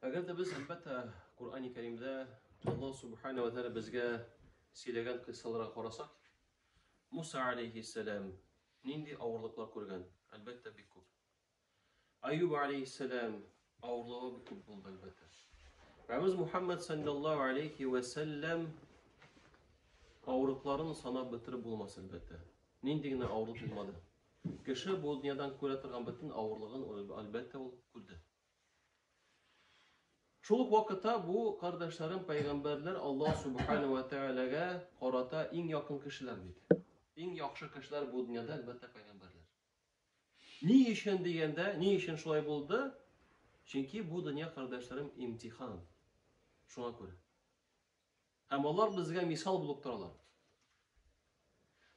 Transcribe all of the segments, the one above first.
Agar da biz albatta Qur'oni Karimda Alloh subhanahu va taolo bizga siylagan qissalarga qarasak, Musa alayhissalom nindi og'irliklar ko'rgan? Albatta bek ko'p. Ayyub alayhissalom og'irligi ko'p bo'ldi albatta. Ramaz Muhammad sallallohu alayhi va sallam og'irliklarini sanab bitirib bo'lmas albatta. Nindigina og'irlik bo'lmadi. Kishi bu dunyodan ko'ra turgan butun og'irligini albatta ol ko'rdi. Şoluk vakitte bu kardeşlerim peygamberler Allah subhanahu ve teala'ga qarata eng yakın kişiler deydi. Eng yaxshi kişiler bu dünyada elbette peygamberler. Ni işin degende, ni işin şolay bo'ldi? Çünkü bu dünya kardeşlerim imtihan. Şuna göre. Hem onlar bizge misal bulup duralar.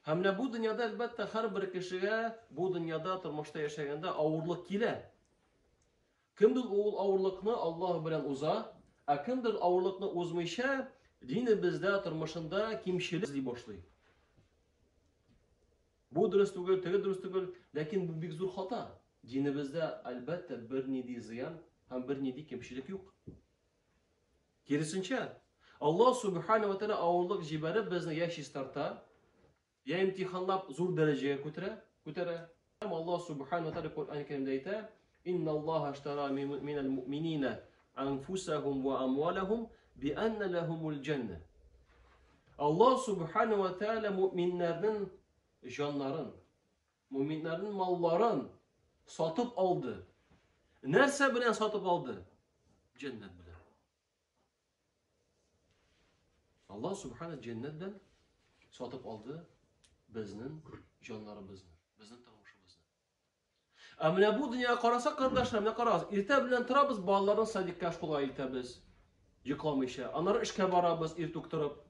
Hem de bu dünyada elbette her bir kişiye bu dünyada turmuşta yaşayanda ağırlık kile. Kimdir oğul ağırlıkını Allah bilen uza, kimdir ağırlıkını uzmayışa, dini bizde turmuşunda kimşilik izli başlayı. Bu dürüst değil, tege dürüst değil, lakin bu bir zor hata. Dini bizde elbette bir nidi ziyan, hem bir nidi kimşilik yok. Gerisince, Allah subhanahu ve teala ağırlık jibarib bizni ya şistarta, ya imtihanlap zor dereceye kütere. Ama Allah subhanahu ve teala Kur'an-ı Kerim'de ayta, İnna Allah ashtara minel mu'minina anfusahum ve amwalahum bi enne lehumul cennet. Allah subhanahu ve teala müminlerin canların, müminlerin malların satıp aldı. Nerse bilen satıp aldı? Cennet bilen. Allah subhanahu cennetten satıp aldı biznin canlarımızın, biznin tanışımızın. Ama bu dünyaya qarasak kardeşlerim ne qararız? İrte bilen turabız, balaların sadikka şkolga iltemiz. Yıklamışa. Anları işke barabız, irtuk turup.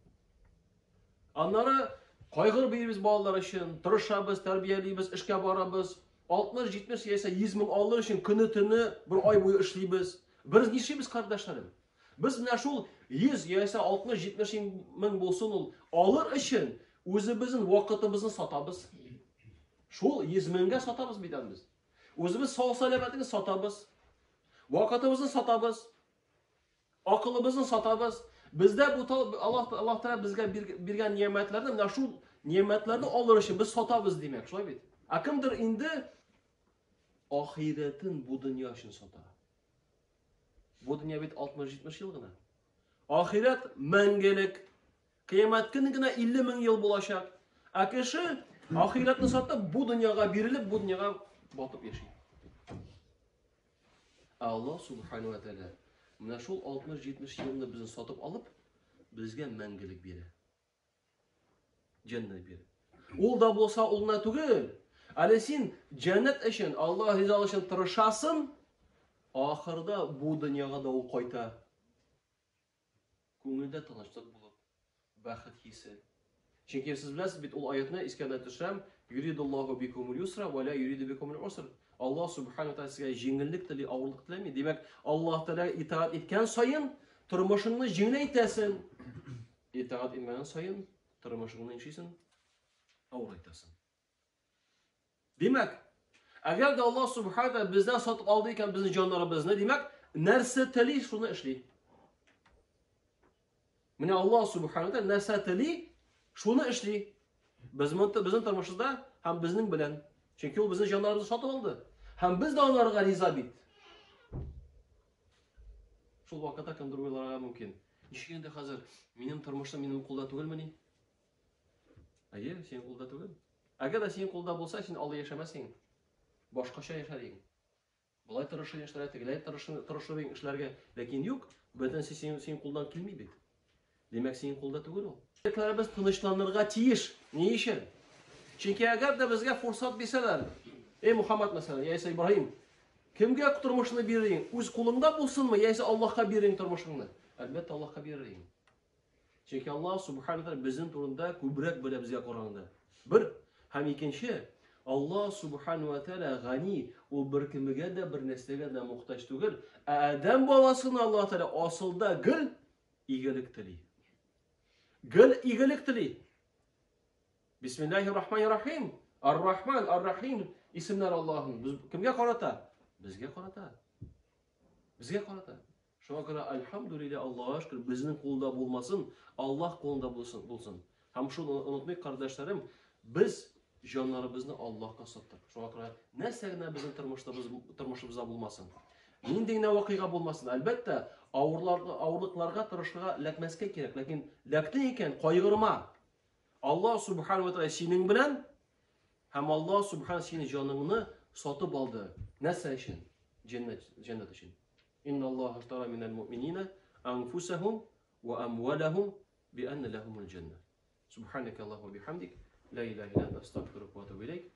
Anları kaygır birimiz balalar için, tırışabız, terbiyeliyimiz, işke barabız. 60-70 yese 100 bin alır için kını tını bir ay boyu işleyimiz. Biz nişimiz kardeşlerim? Biz ne şul 100 yese 60-70 bin bolsun ol alır için özümüzün vakitimizin satabız. Şul 100 binge satabız bidenimiz. Özümüz sağ salametini satabız. Vakitimizni satabız. Akılımızı satabız. Bizde bu Allah Teala bizge birgen nimetlerden ne şu nimetlerini alır için biz satabız demek. Şöyle bir. Akımdır indi ahiretin bu dünya için satar. Bu dünya bit 60-70 yıl gına. Ahiret mengelik. Kıyamet gününe 50 bin yıl bulaşak. Akışı ahiretini satıp bu dünyaya birilip bu dünyaya batıp yaşayın. Allah subhanahu ve teala mana şu 60-70 yılını bizni satıp alıp bizge mengelik biri. Cennet biri. Ol da bolsa oluna tugul. Alesin cennet için Allah rızası için tırışasın. Ahırda bu dünyaya da ol koyta. Көңілде тыныштық болып, бақыт hissi. Çünkü siz biləsiniz bit ol ayetine İskender düşürəm. Yuridullahu bikumul yusra ve la yuridu bikumul usra. Allah subhanahu teala sizə jеңілlik dili, ağırlık dilemi. Demek Allah Teala itaat etken sayın turmuşunu jеңіл etəsin. İtaat etməyən sayın turmuşunu işisin ağır etəsin. Demek eğer de Allah subhanahu teala bizden satıp aldıyken bizim canlarımız ne demek? Nerse teli şunu işli. Mine Allah subhanahu teala nerse teli şunu işli. Bizim turmuşumuzda hem bizning bilen. Çünkü o bizim canlarımızı satıp aldı. Hem biz de onlara riza bit. Şol vakitte kimdir oylarga mümkün. Nişkende hazır benim turmuşum benim kolda tugul meni? Hayır, senin kolda tugul. Eğer de senin kolda bolsa, sen Allah yaşamasın. Başkaça yaşayın. Bulay tırışı yaşlar, tegilay tırışı işlerge. Lakin yok, beden senin koldan kelmeydi. Demek senin kolda tugul o. Biz tınışlanırga tiyiş. Ne işin? Çünkü eğer de bizge fırsat bilseler, ey Muhammed mesela, ya ise İbrahim, kimge turmuşunu biririn? Öz kolunda bulsun mu? Ya ise Allah'a biririn turmuşunu? Elbette Allah'a biririn. Çünkü Allah subhanahu teala bizim turunda kübrek böyle bize Kur'an'da. Bir, hem ikinci, Allah subhanahu teala gani, o bir kimige de bir neslige de muhtaç değil. Adem balasını Allah Teala asılda gül, iyilik dili. Gül, iyilik dili. Bismillahirrahmanirrahim. Ar-Rahman, Ar-Rahim isimler Allah'ın. Kimge qarata? Bizge qarata. Bizge qarata. Şuna göre elhamdülillah Allah'a şükür bizning qo'lda bo'lmasin, Alloh qo'lida bo'lsin. Ham shuni unutmaylik kardeşlerim, biz jonlarimizni Allohga sotdik. Şuna göre nesagina bizning turmushimizda bo'lmasin. Nindeyine vakıya bulmasın. Elbette ağırlıklarga tırışlığa lekmeske gerek. Lakin lekten iken kaygırma. Allah subhanahu ve teala senin bilen hem Allah subhanahu senin canını satıp aldı. Nasıl için? Cennet için. İnna Allah ashtara minel mu'minine anfusahum ve amwalahum bi enne lehumul cennet. Subhaneke Allahu bihamdik. La ilahe illa ente estağfiruke ve etûbü ileyk.